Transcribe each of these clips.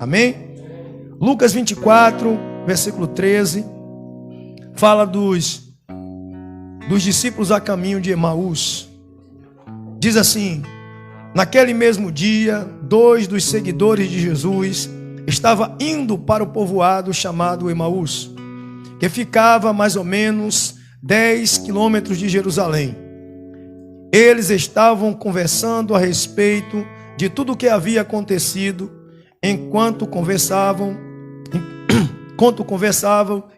Amém? Lucas 24, versículo 13, fala dos discípulos a caminho de Emaús. Diz assim: naquele mesmo dia, 2 dos seguidores de Jesus estavam indo para o povoado chamado Emaús, que ficava mais ou menos 10 quilômetros de Jerusalém. Eles estavam conversando a respeito de tudo o que havia acontecido. Enquanto conversavam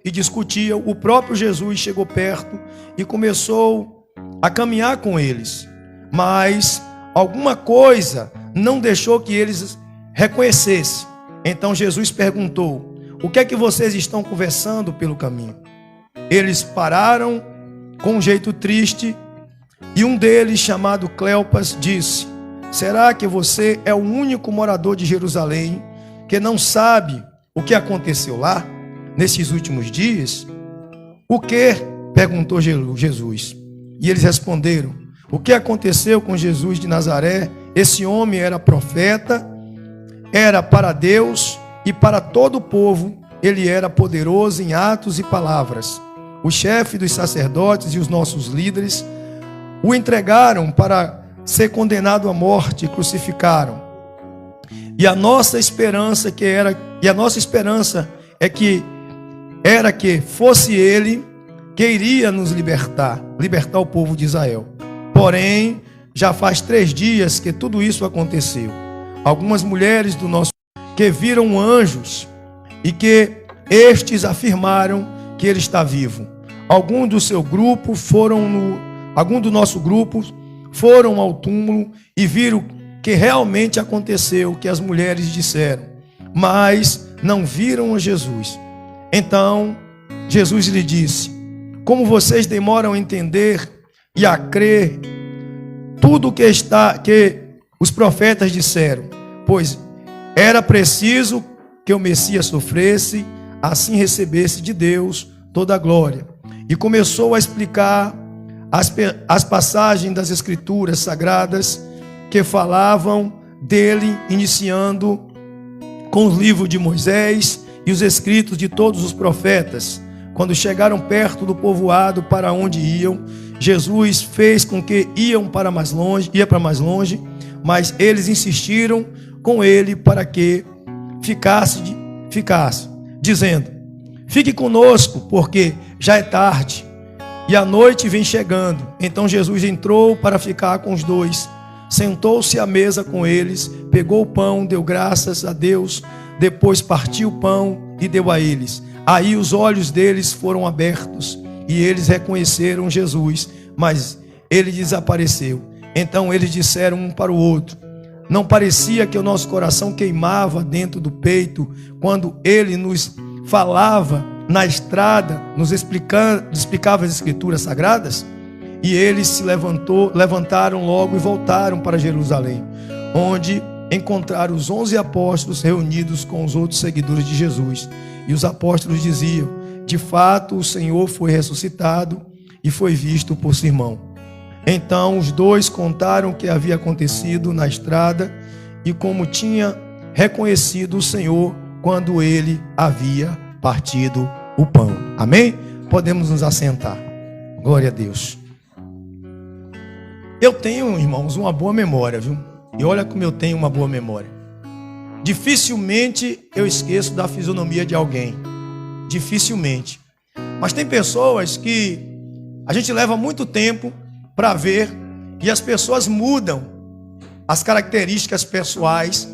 e discutiam, o próprio Jesus chegou perto e começou a caminhar com eles. Mas alguma coisa não deixou que eles reconhecessem. Então Jesus perguntou: o que é que vocês estão conversando pelo caminho? Eles pararam com um jeito triste e um deles, chamado Cleopas, disse: será que você é o único morador de Jerusalém que não sabe o que aconteceu lá nesses últimos dias? O que? Perguntou Jesus. E eles responderam: o que aconteceu com Jesus de Nazaré? Esse homem era profeta, era para Deus e para todo o povo. Ele era poderoso em atos e palavras. O chefe dos sacerdotes e os nossos líderes o entregaram para ser condenado à morte e crucificaram. E a nossa esperança é que fosse ele que iria nos libertar o povo de Israel. Porém, já faz 3 dias que tudo isso aconteceu. Algumas mulheres do nosso que viram anjos e que estes afirmaram que ele está vivo. Alguns do nosso grupo foram ao túmulo e viram que realmente aconteceu o que as mulheres disseram, mas não viram a Jesus. Então Jesus lhe disse: como vocês demoram a entender e a crer tudo que os profetas disseram? Pois era preciso que o Messias sofresse, assim recebesse de Deus toda a glória. E começou a explicar as passagens das Escrituras Sagradas que falavam dele, iniciando com os livros de Moisés e os escritos de todos os profetas. Quando chegaram perto do povoado para onde iam, Jesus fez com que ia para mais longe, mas eles insistiram com ele para que ficasse, dizendo: fique conosco, porque já é tarde e a noite vem chegando. Então Jesus entrou para ficar com os dois, sentou-se à mesa com eles, pegou o pão, deu graças a Deus, depois partiu o pão e deu a eles. Aí os olhos deles foram abertos e eles reconheceram Jesus, mas ele desapareceu. Então eles disseram um para o outro: não parecia que o nosso coração queimava dentro do peito quando ele nos falava na estrada, nos explicava as Escrituras Sagradas? E eles se levantaram logo e voltaram para Jerusalém, onde encontraram os 11 apóstolos reunidos com os outros seguidores de Jesus. E os apóstolos diziam: de fato o Senhor foi ressuscitado e foi visto por Simão. Então os dois contaram o que havia acontecido na estrada e como tinha reconhecido o Senhor quando ele havia partido o pão. Amém? Podemos nos assentar. Glória a Deus. Eu tenho, irmãos, uma boa memória, viu? E olha como eu tenho uma boa memória. Dificilmente eu esqueço da fisionomia de alguém. Dificilmente. Mas tem pessoas que a gente leva muito tempo para ver e as pessoas mudam as características pessoais,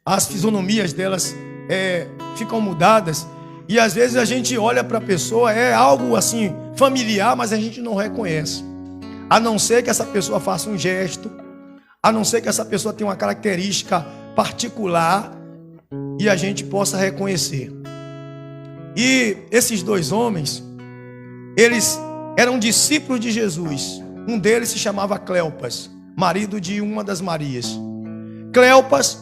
as fisionomias delas ficam mudadas e às vezes a gente olha para a pessoa, é algo assim familiar, mas a gente não reconhece, a não ser que essa pessoa faça um gesto, a não ser que essa pessoa tenha uma característica particular e a gente possa reconhecer. E esses 2 homens, eles eram discípulos de Jesus. Um deles se chamava Cleopas, marido de uma das Marias. Cleopas,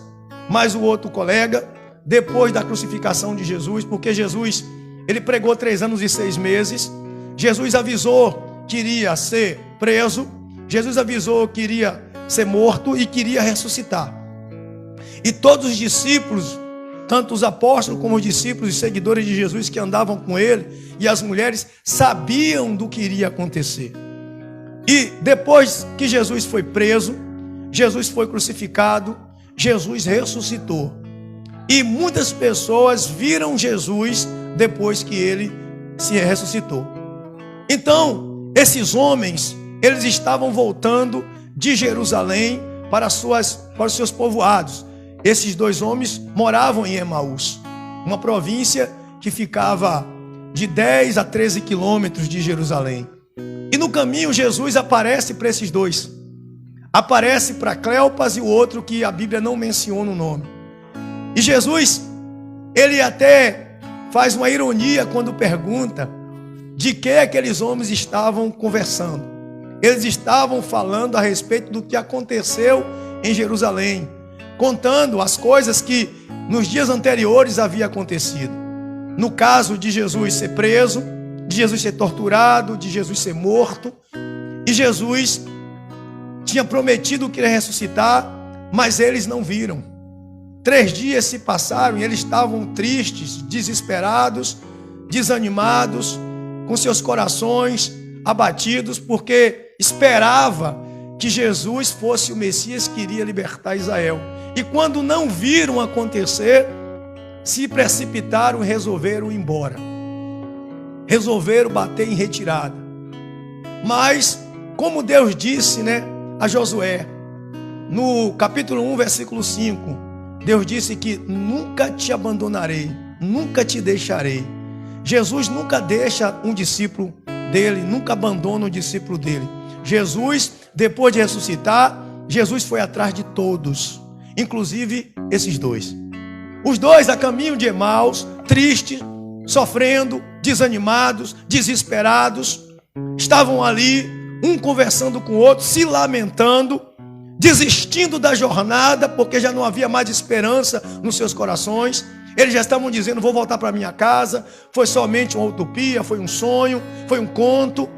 mais o outro colega, depois da crucificação de Jesus, porque Jesus, ele pregou 3 anos e 6 meses. Jesus avisou que iria ser preso, Jesus avisou que iria ser morto e queria ressuscitar. E todos os discípulos, tanto os apóstolos como os discípulos e seguidores de Jesus que andavam com ele, e as mulheres, sabiam do que iria acontecer. E depois que Jesus foi preso, Jesus foi crucificado, Jesus ressuscitou. E muitas pessoas viram Jesus depois que ele se ressuscitou. Então, esses homens, eles estavam voltando de Jerusalém para os seus povoados. Esses dois homens moravam em Emaús, uma província que ficava de 10 a 13 quilômetros de Jerusalém. E no caminho Jesus aparece para esses dois. Aparece para Cleopas e o outro que a Bíblia não menciona o nome. E Jesus, ele até faz uma ironia quando pergunta de que aqueles homens estavam conversando. Eles estavam falando a respeito do que aconteceu em Jerusalém, contando as coisas que nos dias anteriores havia acontecido. No caso de Jesus ser preso, de Jesus ser torturado, de Jesus ser morto. E Jesus tinha prometido que iria ressuscitar, mas eles não viram. 3 dias se passaram e eles estavam tristes, desesperados, desanimados, com seus corações abatidos, porque esperava que Jesus fosse o Messias que iria libertar Israel. E quando não viram acontecer, se precipitaram e resolveram ir embora. Resolveram bater em retirada. Mas, como Deus disse, a Josué, no capítulo 1, versículo 5, Deus disse que nunca te abandonarei, nunca te deixarei. Jesus nunca deixa um discípulo dele, nunca abandona um discípulo dele. Jesus, depois de ressuscitar, Jesus foi atrás de todos, inclusive esses dois. Os dois a caminho de Emaús, tristes, sofrendo, desanimados, desesperados, estavam ali, um conversando com o outro, se lamentando, desistindo da jornada, porque já não havia mais esperança nos seus corações. Eles já estavam dizendo: vou voltar para minha casa, foi somente uma utopia, foi um sonho, foi um conto.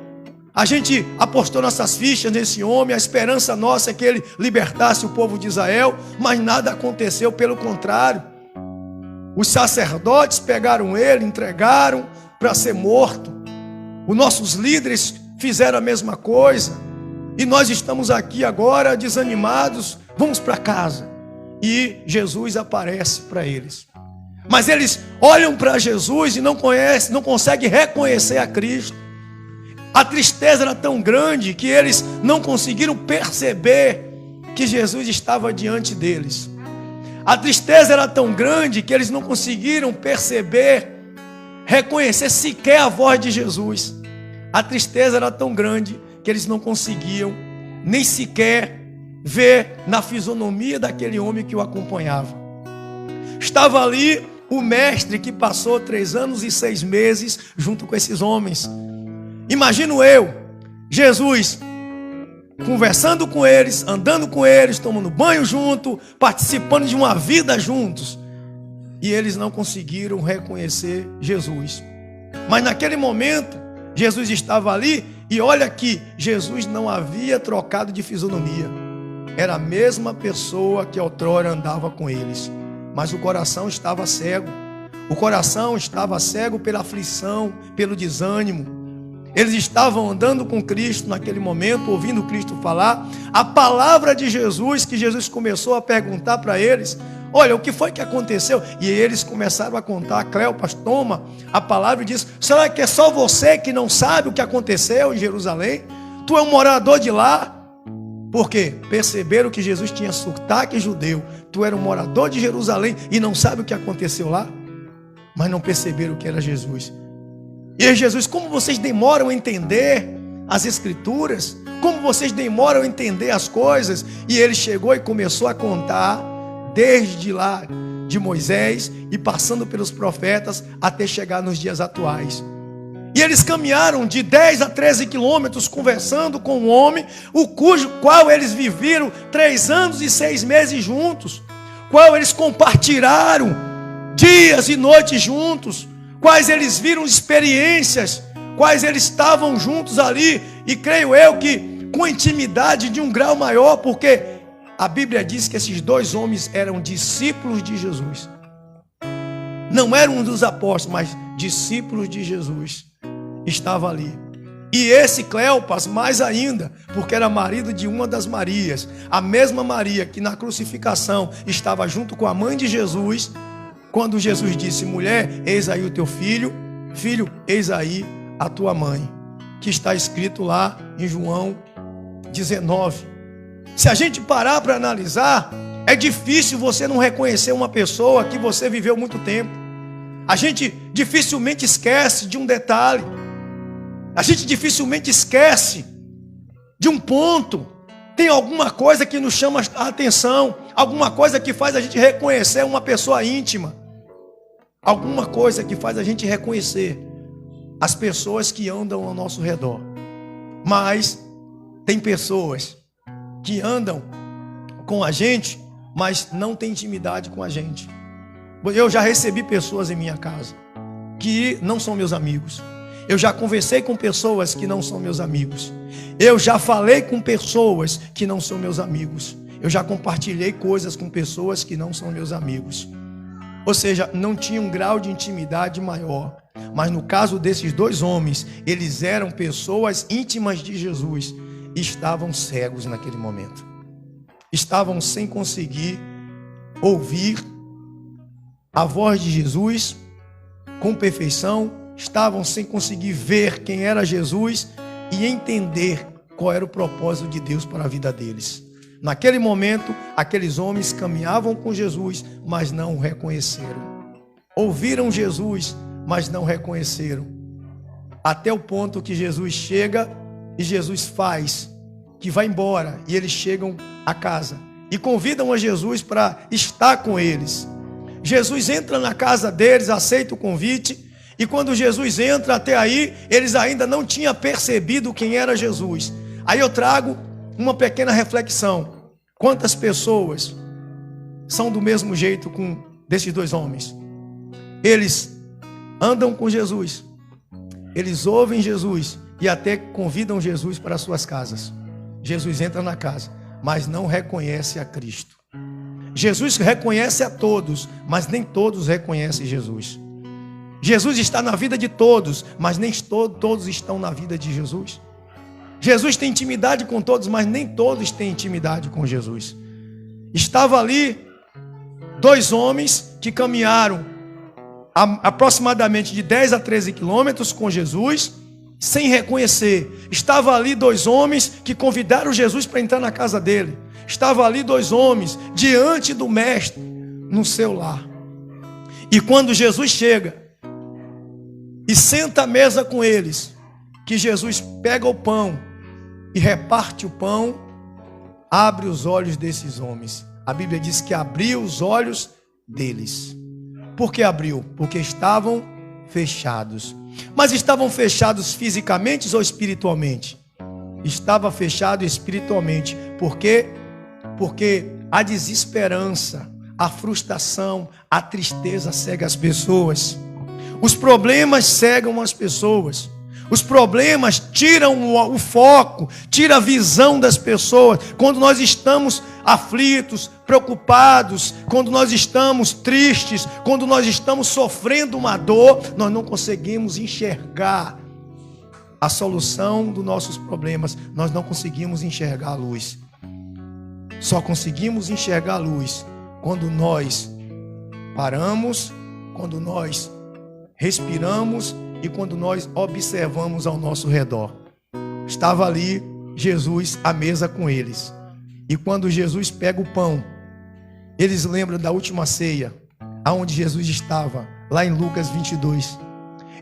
A gente apostou nossas fichas nesse homem, a esperança nossa é que ele libertasse o povo de Israel, mas nada aconteceu, pelo contrário. Os sacerdotes pegaram ele, entregaram para ser morto. Os nossos líderes fizeram a mesma coisa. E nós estamos aqui agora desanimados, vamos para casa. E Jesus aparece para eles. Mas eles olham para Jesus e não conseguem reconhecer a Cristo. A tristeza era tão grande que eles não conseguiram perceber que Jesus estava diante deles. A tristeza era tão grande que eles não conseguiram perceber, reconhecer sequer a voz de Jesus. A tristeza era tão grande que eles não conseguiam nem sequer ver na fisionomia daquele homem que o acompanhava. Estava ali o mestre que passou 3 anos e 6 meses junto com esses homens. Imagino eu, Jesus, conversando com eles, andando com eles, tomando banho junto, participando de uma vida juntos. E eles não conseguiram reconhecer Jesus. Mas naquele momento, Jesus estava ali e olha que Jesus não havia trocado de fisionomia. Era a mesma pessoa que outrora andava com eles. Mas o coração estava cego. O coração estava cego pela aflição, pelo desânimo. Eles estavam andando com Cristo naquele momento, ouvindo Cristo falar. A palavra de Jesus, que Jesus começou a perguntar para eles: olha, o que foi que aconteceu? E eles começaram a contar. Cleopas toma a palavra e diz: será que é só você que não sabe o que aconteceu em Jerusalém? Tu é um morador de lá. Por quê? Perceberam que Jesus tinha sotaque judeu. Tu era um morador de Jerusalém e não sabe o que aconteceu lá? Mas não perceberam que era Jesus. E aí Jesus: como vocês demoram a entender as escrituras? Como vocês demoram a entender as coisas? E ele chegou e começou a contar, desde lá de Moisés e passando pelos profetas, até chegar nos dias atuais. E eles caminharam de 10 a 13 quilômetros conversando com um homem, qual eles viveram 3 anos e 6 meses juntos, qual eles compartilharam dias e noites juntos, quais eles viram experiências, quais eles estavam juntos ali, e creio eu que com intimidade de um grau maior, porque A Bíblia diz que esses dois homens eram discípulos de Jesus. Não eram um dos apóstolos, mas discípulos de Jesus. Estava ali. E esse Cleopas, mais ainda, porque era marido de uma das Marias. A mesma Maria que na crucificação estava junto com a mãe de Jesus. Quando Jesus disse: mulher, eis aí o teu filho. Filho, eis aí a tua mãe. Que está escrito lá em João 19. Se a gente parar para analisar, é difícil você não reconhecer uma pessoa que você viveu muito tempo. A gente dificilmente esquece de um detalhe. A gente dificilmente esquece de um ponto. Tem alguma coisa que nos chama a atenção, alguma coisa que faz a gente reconhecer uma pessoa íntima, alguma coisa que faz a gente reconhecer as pessoas que andam ao nosso redor. Mas tem pessoas que andam com a gente, mas não tem intimidade com a gente. Eu já recebi pessoas em minha casa que não são meus amigos. Eu já conversei com pessoas que não são meus amigos. Eu já falei com pessoas que não são meus amigos. Eu já compartilhei coisas com pessoas que não são meus amigos. Ou seja, não tinha um grau de intimidade maior. Mas no caso desses dois homens, eles eram pessoas íntimas de Jesus. Estavam cegos naquele momento. Estavam sem conseguir ouvir a voz de Jesus com perfeição. Estavam sem conseguir ver quem era Jesus e entender qual era o propósito de Deus para a vida deles. Naquele momento, aqueles homens caminhavam com Jesus, mas não o reconheceram. Ouviram Jesus, mas não reconheceram. Até o ponto que Jesus chega e Jesus faz que vai embora, e eles chegam a casa e convidam a Jesus para estar com eles. Jesus entra na casa deles, aceita o convite, e quando Jesus entra, até aí eles ainda não tinham percebido quem era Jesus. Aí eu trago uma pequena reflexão. Quantas pessoas são do mesmo jeito com desses dois homens? Eles andam com Jesus, eles ouvem Jesus e até convidam Jesus para suas casas. Jesus entra na casa, mas não reconhece a Cristo. Jesus reconhece a todos, mas nem todos reconhecem Jesus. Jesus está na vida de todos, mas nem todos estão na vida de Jesus. Jesus tem intimidade com todos, mas nem todos têm intimidade com Jesus. Estava ali dois homens que caminharam aproximadamente de 10 a 13 quilômetros com Jesus, sem reconhecer. Estava ali dois homens que convidaram Jesus para entrar na casa dele. Estava ali dois homens diante do mestre no seu lar. E quando Jesus chega e senta à mesa com eles, que Jesus pega o pão e reparte o pão, abre os olhos desses homens. A Bíblia diz que abriu os olhos deles. Por que abriu? Porque estavam fechados. Mas estavam fechados fisicamente ou espiritualmente? Estava fechado espiritualmente. Por quê? Porque a desesperança, a frustração, a tristeza cega as pessoas. Os problemas cegam as pessoas. Os problemas tiram o foco, tiram a visão das pessoas. Quando nós estamos aflitos, preocupados, quando nós estamos tristes, quando nós estamos sofrendo uma dor, nós não conseguimos enxergar a solução dos nossos problemas. Nós não conseguimos enxergar a luz. Só conseguimos enxergar a luz quando nós paramos, quando nós respiramos e quando nós observamos ao nosso redor. Estava ali Jesus à mesa com eles. E quando Jesus pega o pão, eles lembram da última ceia, aonde Jesus estava, lá em Lucas 22.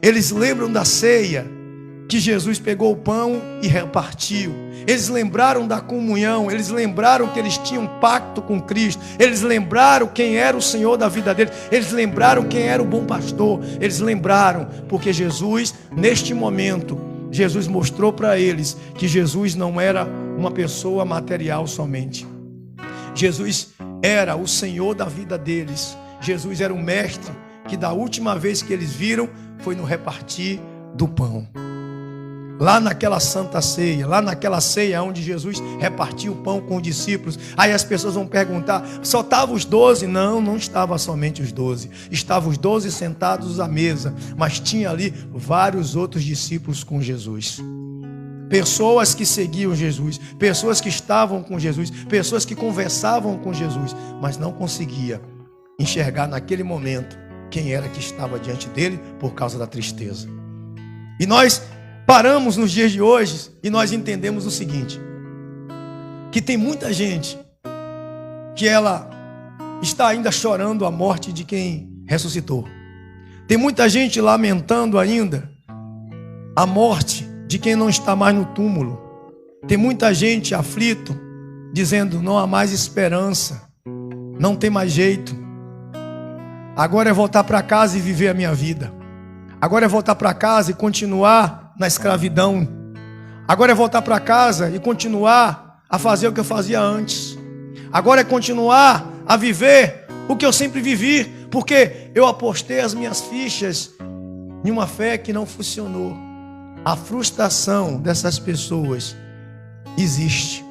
Eles lembram da ceia, que Jesus pegou o pão e repartiu. Eles lembraram da comunhão, eles lembraram que eles tinham um pacto com Cristo, eles lembraram quem era o Senhor da vida deles, eles lembraram quem era o bom pastor, eles lembraram, porque Jesus, neste momento, Jesus mostrou para eles que Jesus não era uma pessoa material somente. Jesus era o Senhor da vida deles. Jesus era o mestre que da última vez que eles viram foi no repartir do pão. lá naquela santa ceia, lá naquela ceia onde Jesus repartiu o pão com os discípulos. Aí as pessoas vão perguntar, só estavam os 12? Não, não estava somente os 12. Estavam os 12 sentados à mesa, mas tinha ali vários outros discípulos com Jesus. Pessoas que seguiam Jesus, pessoas que estavam com Jesus, pessoas que conversavam com Jesus, mas não conseguia enxergar naquele momento quem era que estava diante dele por causa da tristeza. E nós paramos nos dias de hoje e nós entendemos o seguinte, que tem muita gente que ela está ainda chorando a morte de quem ressuscitou. Tem muita gente lamentando ainda a morte de quem não está mais no túmulo. Tem muita gente aflito, dizendo, não há mais esperança, não tem mais jeito. Agora é voltar para casa e viver a minha vida. Agora é voltar para casa e continuar na escravidão. Agora é voltar para casa e continuar a fazer o que eu fazia antes. Agora é continuar a viver o que eu sempre vivi, porque eu apostei as minhas fichas em uma fé que não funcionou. A frustração dessas pessoas existe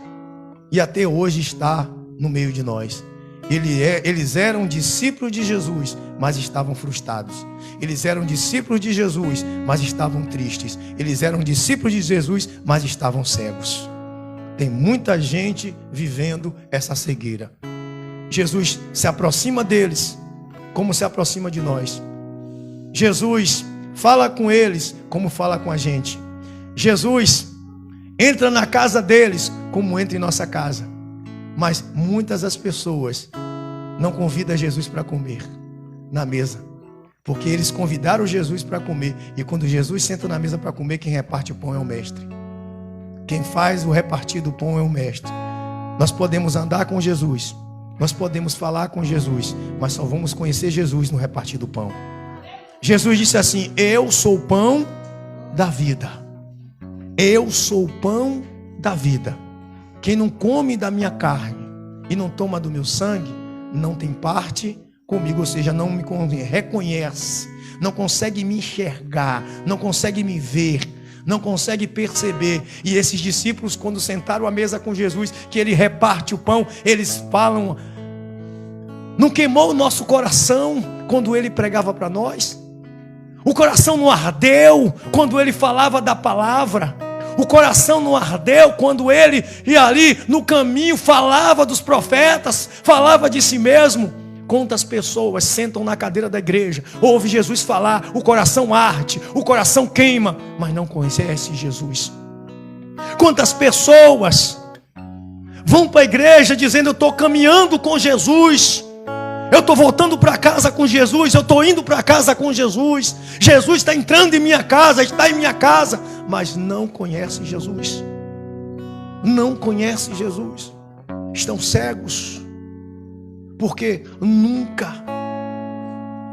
e até hoje está no meio de nós. Eles eram discípulos de Jesus, mas estavam frustrados. Eles eram discípulos de Jesus, mas estavam tristes. Eles eram discípulos de Jesus, mas estavam cegos. Tem muita gente vivendo essa cegueira. Jesus se aproxima deles como se aproxima de nós. Jesus fala com eles como fala com a gente. Jesus entra na casa deles como entra em nossa casa. Mas muitas das pessoas não convidam Jesus para comer na mesa, porque eles convidaram Jesus para comer. E quando Jesus senta na mesa para comer, quem reparte o pão é o mestre. Quem faz o repartir do pão é o mestre. Nós podemos andar com Jesus, nós podemos falar com Jesus, mas só vamos conhecer Jesus no repartir do pão. Jesus disse assim, eu sou o pão da vida. Eu sou o pão da vida. Quem não come da minha carne e não toma do meu sangue, não tem parte comigo, ou seja, não me reconhece, não consegue me enxergar, não consegue me ver, não consegue perceber. E esses discípulos, quando sentaram à mesa com Jesus, que ele reparte o pão, eles falam, não queimou o nosso coração quando ele pregava para nós? O coração não ardeu quando ele falava da palavra? O coração não ardeu quando ele ia ali no caminho, falava dos profetas, falava de si mesmo? Quantas pessoas sentam na cadeira da igreja, ouve Jesus falar, o coração arde, o coração queima, mas não conhece Jesus? Quantas pessoas vão para a igreja dizendo, eu estou caminhando com Jesus, eu estou voltando para casa com Jesus, eu estou indo para casa com Jesus, Jesus está entrando em minha casa, está em minha casa, mas não conhece Jesus, não conhece Jesus, estão cegos, porque nunca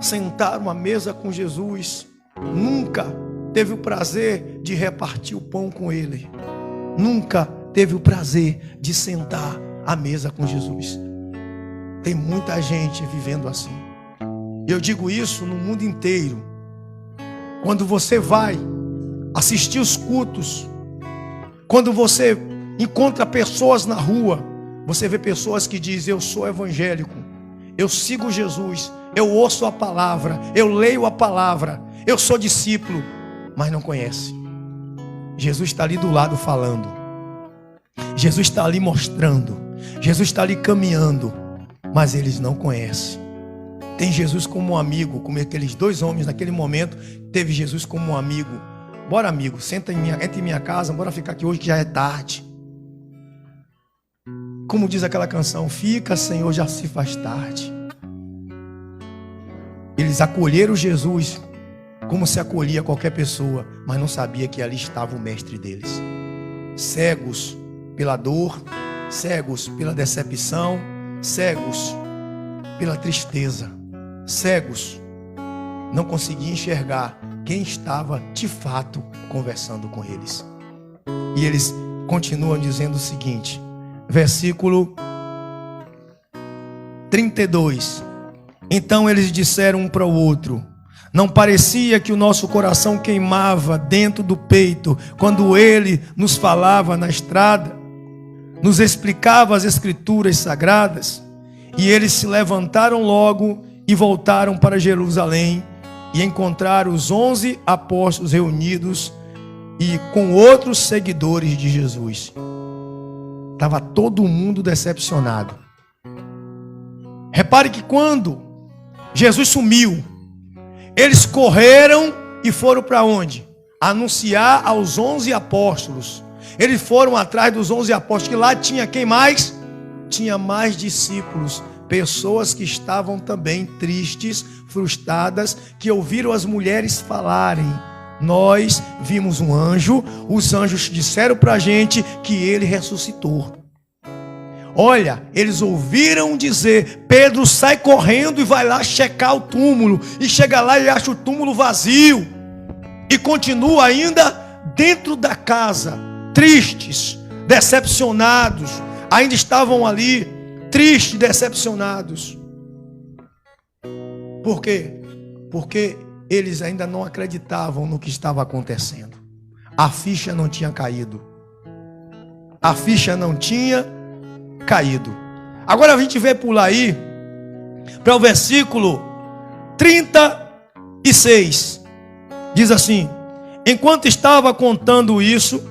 sentaram à mesa com Jesus, nunca teve o prazer de repartir o pão com Ele, nunca teve o prazer de sentar à mesa com Jesus. Tem muita gente vivendo assim. Eu digo isso no mundo inteiro. Quando você vai assistir os cultos, quando você encontra pessoas na rua, você vê pessoas que dizem, eu sou evangélico, eu sigo Jesus, eu ouço a palavra, eu leio a palavra, eu sou discípulo, mas não conhece. Jesus está ali do lado falando, Jesus está ali mostrando, Jesus está ali caminhando, mas eles não conhecem. Tem Jesus como um amigo, como aqueles dois homens naquele momento, teve Jesus como um amigo. Bora, amigo, entra em minha casa, bora ficar aqui hoje que já é tarde. Como diz aquela canção, fica, Senhor, já se faz tarde. Eles acolheram Jesus como se acolhia qualquer pessoa, mas não sabia que ali estava o mestre deles. Cegos pela dor, cegos pela decepção, cegos pela tristeza, cegos, não conseguiam enxergar quem estava de fato conversando com eles. E eles continuam dizendo o seguinte, versículo 32. Então eles disseram um para o outro, Não parecia que o nosso coração queimava dentro do peito quando ele nos falava na estrada, nos explicava as escrituras sagradas? E eles se levantaram logo e voltaram para Jerusalém e encontraram os 11 apóstolos reunidos e com outros seguidores de Jesus. Estava todo mundo decepcionado. Repare que quando Jesus sumiu, eles correram e foram para onde? Anunciar aos 11 apóstolos. Eles foram atrás dos 11 apóstolos, que lá tinha quem mais? Tinha mais discípulos, pessoas que estavam também tristes, frustradas, que ouviram as mulheres falarem: nós vimos um anjo, os anjos disseram para a gente que ele ressuscitou. Olha, eles ouviram dizer: Pedro sai correndo e vai lá checar o túmulo, e chega lá e acha o túmulo vazio, e continua ainda dentro da casa, tristes, decepcionados, ainda estavam ali, tristes, decepcionados. Por quê? Porque eles ainda não acreditavam no que estava acontecendo. A ficha não tinha caído. A ficha não tinha caído. Agora a gente vê por aí para o versículo 36. Diz assim: enquanto estava contando isso,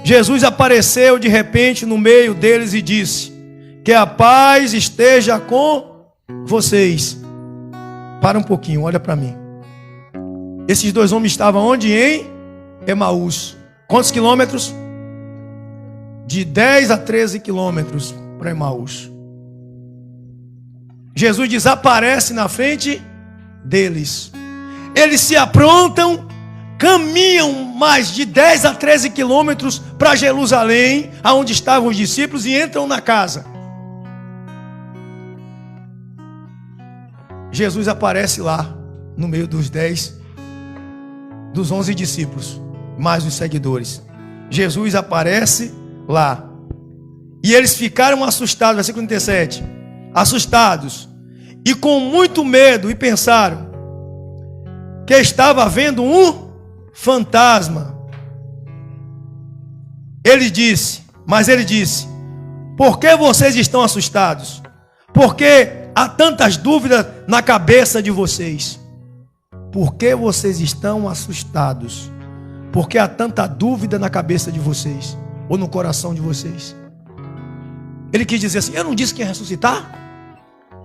Jesus apareceu de repente no meio deles e disse: que a paz esteja com vocês. Para um pouquinho, olha para mim. Esses dois homens estavam onde? Em Emaús. Quantos quilômetros? De 10 a 13 quilômetros para Emaús. Jesus desaparece na frente deles. Eles se aprontam, caminham mais de 10 a 13 quilômetros para Jerusalém, aonde estavam os discípulos, e entram na casa. Jesus aparece lá, no meio dos 11 discípulos, mais os seguidores. Jesus aparece lá. E eles ficaram assustados, versículo 37. Assustados e com muito medo, e pensaram que estava vendo um fantasma. Ele disse: por que vocês estão assustados? Porque há tantas dúvidas na cabeça de vocês. Por que vocês estão assustados? Porque há tanta dúvida na cabeça de vocês, ou no coração de vocês. Ele quis dizer assim: eu não disse que ia ressuscitar?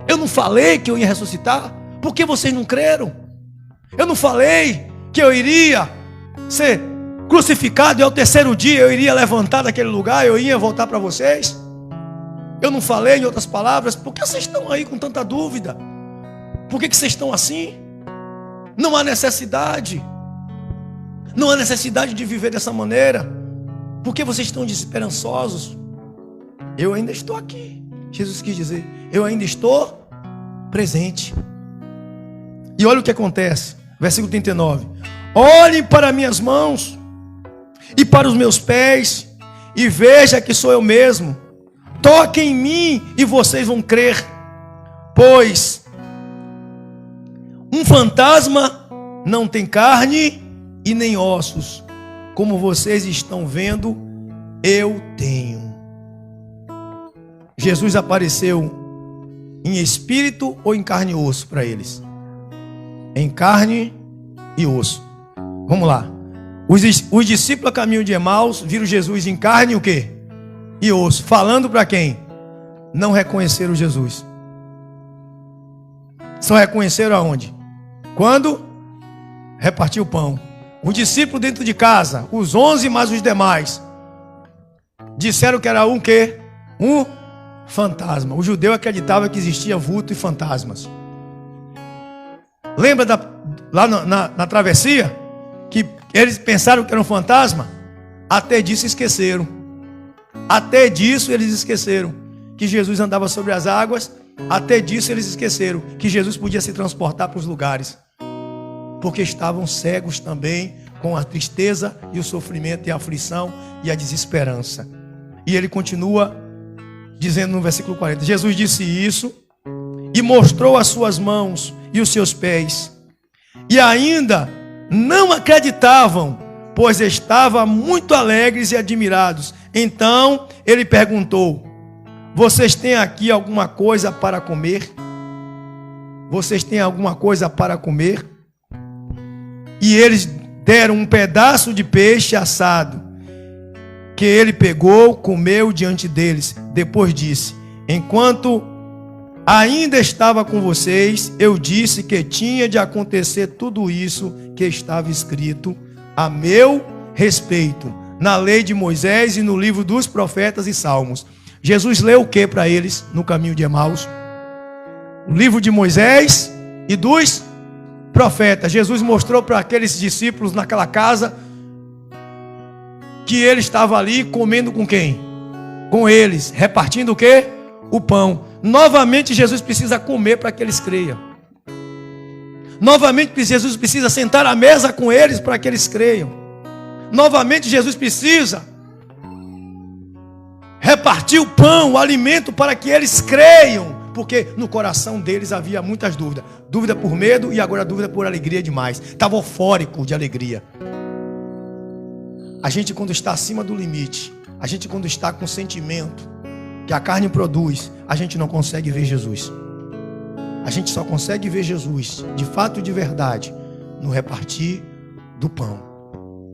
Eu não falei que eu ia ressuscitar? Por que vocês não creram? Eu não falei que eu iria ser crucificado e ao terceiro dia eu iria levantar daquele lugar, eu ia voltar para vocês? Eu não falei, em outras palavras? Por que vocês estão aí com tanta dúvida? Por que vocês estão assim? Não há necessidade. Não há necessidade de viver dessa maneira. Por que vocês estão desesperançosos? Eu ainda estou aqui. Jesus quis dizer: eu ainda estou presente. E olha o que acontece. Versículo 39. Olhem para minhas mãos e para os meus pés, e veja que sou eu mesmo. Toquem em mim e vocês vão crer. Pois um fantasma não tem carne e nem ossos, como vocês estão vendo, eu tenho. Jesus apareceu em espírito ou em carne e osso para eles? Em carne e osso. Vamos lá. Os discípulos a caminho de Emaús viram Jesus em carne e o quê? E osso. Falando para quem? Não reconheceram Jesus. Só reconheceram aonde? Quando repartiu o pão. Os discípulos dentro de casa, os 11 mais os demais, disseram que era um quê? Um fantasma. O judeu acreditava que existia vulto e fantasmas. Lembra lá na travessia? Que eles pensaram que era um fantasma? Até disso esqueceram. Até disso eles esqueceram que Jesus andava sobre as águas. Até disso eles esqueceram que Jesus podia se transportar para os lugares. Porque estavam cegos também com a tristeza e o sofrimento e a aflição e a desesperança. E ele continua dizendo no versículo 40. Jesus disse isso e mostrou as suas mãos e os seus pés. e ainda não acreditavam, pois estavam muito alegres e admirados. Então ele perguntou: vocês têm aqui alguma coisa para comer? Vocês têm alguma coisa para comer? E eles deram um pedaço de peixe assado, que ele pegou, comeu diante deles. Depois disse: enquanto ainda estava com vocês, eu disse que tinha de acontecer tudo isso que estava escrito a meu respeito na lei de Moisés e no livro dos profetas e salmos. Jesus leu o que para eles no caminho de Emaús? O livro de Moisés e dos profetas. Jesus mostrou para aqueles discípulos naquela casa que ele estava ali comendo com quem? Com eles, repartindo o que? O pão. Novamente Jesus precisa comer para que eles creiam. Novamente Jesus precisa sentar à mesa com eles para que eles creiam. Novamente Jesus precisa repartir o pão, o alimento, para que eles creiam. Porque no coração deles havia muitas dúvidas. Dúvida por medo e agora dúvida por alegria demais. Estava eufórico de alegria. A gente, quando está acima do limite, a gente, quando está com sentimento que a carne produz, a gente não consegue ver Jesus. A gente só consegue ver Jesus, de fato e de verdade, no repartir do pão.